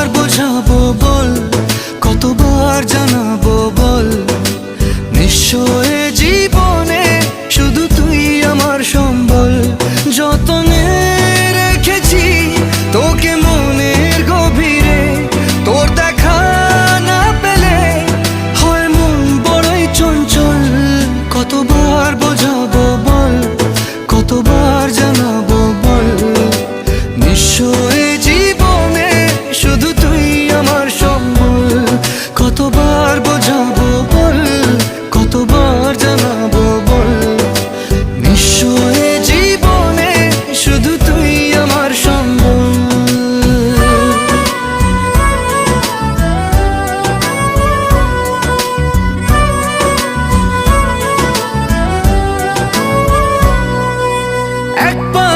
কতবার বোঝাবো বল, কতবার জানাবো বল, নিঃস্ব এ জীবনে শুধু তুই আমার সম্বল। যতনে রেখেছি তোকে মনের গভীরে, তোর দেখা না পেলে হয় মন বড়ই চঞ্চল। কতবার বোঝাবো বল, কতবার জানাবো বল, নিঃস্ব এ জীবনে শুধু তুই আমার সম্বল। কতবার বোঝাবো বল, কতবার জানাবো বল, নিঃস্ব এ জীবনে শুধু তুই আমার সম্বল। একবার